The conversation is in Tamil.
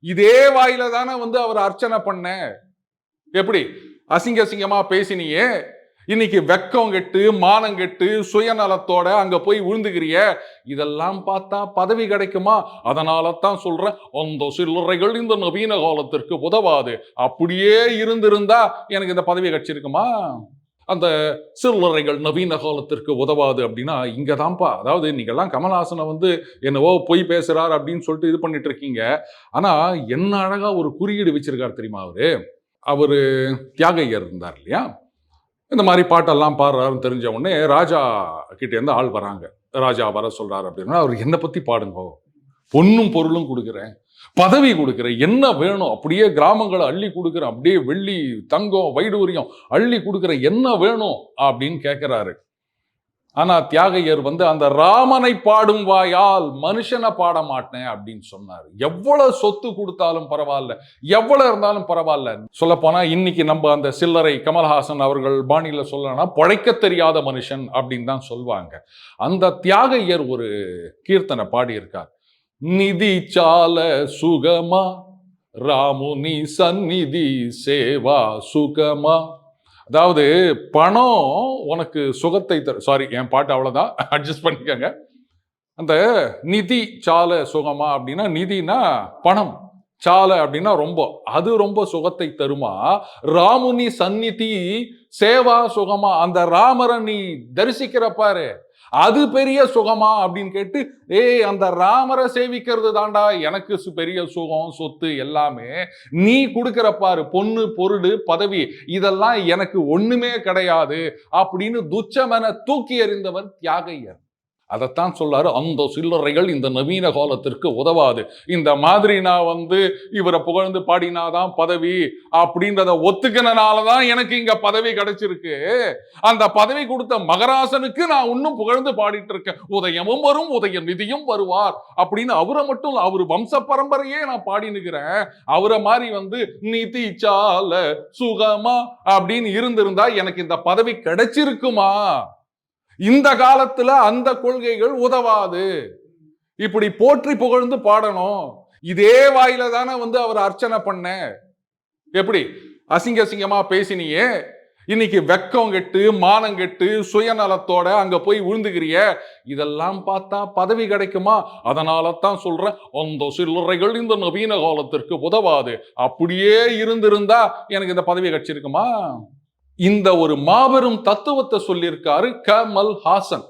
இதே வாயில தானே அவர் அர்ச்சனை பண்ண. எப்படி அசிங்க அசிங்கமா பேசினியே, இன்னைக்கு வெக்கம் கெட்டு மானம் கெட்டு சுயநலத்தோட அங்க போய் விழுந்துக்கிறிய. இதெல்லாம் பார்த்தா பதவி கிடைக்குமா? அதனால தான் சொல்றேன், அந்த சில்லறைகள் இந்த நவீன காலத்திற்கு உதவாது. அப்படியே இருந்திருந்தா எனக்கு இந்த பதவி கிடைச்சிருக்குமா? அந்த சில்லறைகள் நவீன காலத்திற்கு உதவாது அப்படின்னா இங்கதான்ப்பா. அதாவது நீங்கெல்லாம் கமல்ஹாசனை என்னவோ பொய் பேசுறார் அப்படின்னு சொல்லிட்டு இது பண்ணிட்டு இருக்கீங்க. ஆனா என்ன அழகா ஒரு குறியீடு வச்சிருக்காரு தெரியுமா? அவரு தியாகையர் இருந்தார் இல்லையா? இந்த மாதிரி பாட்டெல்லாம் பாடுறாருன்னு தெரிஞ்ச உடனே ராஜா கிட்ட இருந்து ஆள் வராங்க. ராஜா வர சொல்றாரு அப்படின்னா, அவர் என்னை பத்தி பாடுங்க, பொன்னும் பொருளும் கொடுக்குறேன், பதவி கொடுக்குறேன், என்ன வேணும் அப்படியே கிராமங்களை அள்ளி கொடுக்குறேன், அப்படியே வெள்ளி தங்கம் வைடூரியம் அள்ளி கொடுக்குறேன், என்ன வேணும் அப்படின்னு கேட்கிறாரு. ஆனா தியாகையர் அந்த ராமனை பாடும் வாயால் மனுஷனை பாட மாட்டேன் அப்படின்னு சொன்னாரு. எவ்வளவு சொத்து கொடுத்தாலும் பரவாயில்ல, எவ்வளவு இருந்தாலும் பரவாயில்ல. சொல்ல போனா இன்னைக்கு நம்ம அந்த சில்லறை கமல்ஹாசன் அவர்கள் பாணியில சொல்லனா பழைக்க தெரியாத மனுஷன் அப்படின்னு தான் சொல்வாங்க. அந்த தியாகையர் ஒரு கீர்த்தனை பாடியிருக்கார். நிதி சால சுகமா ராமுனி சந்நிதி சேவா சுகமா. அதாவது பணம் உனக்கு சுகத்தை தரும். சாரி, என் பாட்டு அவ்வளவுதான், அட்ஜஸ்ட் பண்ணிக்கங்க. அந்த நிதி சால சுகமா அப்படின்னா, நிதினா பணம், சால அப்படின்னா ரொம்ப, அது ரொம்ப சுகத்தை தருமா. ராமுனி சந்நிதி சேவா சுகமா, அந்த ராமரை நீ தரிசிக்கிற பாரு, அது பெரிய சுகமா அப்படின்னு கேட்டு, அந்த ராமரை சேவிக்கிறது தாண்டா எனக்கு பெரிய சுகம், சொத்து எல்லாமே. நீ கொடுக்கிற பாரு பொண்ணு பொருள் பதவி, இதெல்லாம் எனக்கு ஒண்ணுமே கிடையாது அப்படின்னு துச்சமென தூக்கி எறிந்தவர் தியாகையர். அதைத்தான் சொல்லாரு, அந்த சில்லறைகள் இந்த நவீன காலத்திற்கு உதவாது. இந்த மாதிரி நான் இவரை புகழ்ந்து பாடினாதான் பதவி அப்படின்றத ஒத்துக்கினாலதான் எனக்கு இங்க பதவி கிடைச்சிருக்கு. அந்த பதவி கொடுத்த மகராசனுக்கு நான் இன்னும் புகழ்ந்து பாடிட்டு இருக்கேன். உதயமும் வரும், உதய நிதியும் வருவார் அப்படின்னு அவரை மட்டும் அவரு வம்ச பரம்பரையே நான் பாடினுக்கிறேன். அவரை மாதிரி நிதி சால சுகமா அப்படின்னு இருந்திருந்தா எனக்கு இந்த பதவி கிடைச்சிருக்குமா? இந்த காலத்துல அந்த கொள்கைகள் உதவாது. இப்படி போற்றி புகழ்ந்து பாடணும். இதே வாயில தானே அவர் அர்ச்சனை பண்ண. எப்படி அசிங்க அசிங்கமா பேசினியே, இன்னைக்கு வெக்கம் கெட்டு மானம் கெட்டு சுயநலத்தோட அங்க போய் விழுந்துக்கிறிய. இதெல்லாம் பார்த்தா பதவி கிடைக்குமா? அதனால தான் சொல்றேன், அந்த சில்லறைகள் இந்த நவீன காலத்திற்கு உதவாது. அப்படியே இருந்திருந்தா எனக்கு இந்த பதவி கிடைச்சிருக்குமா? இந்த ஒரு மாபெரும் தத்துவத்தை சொல்லியிருக்காரு கமல்ஹாசன்.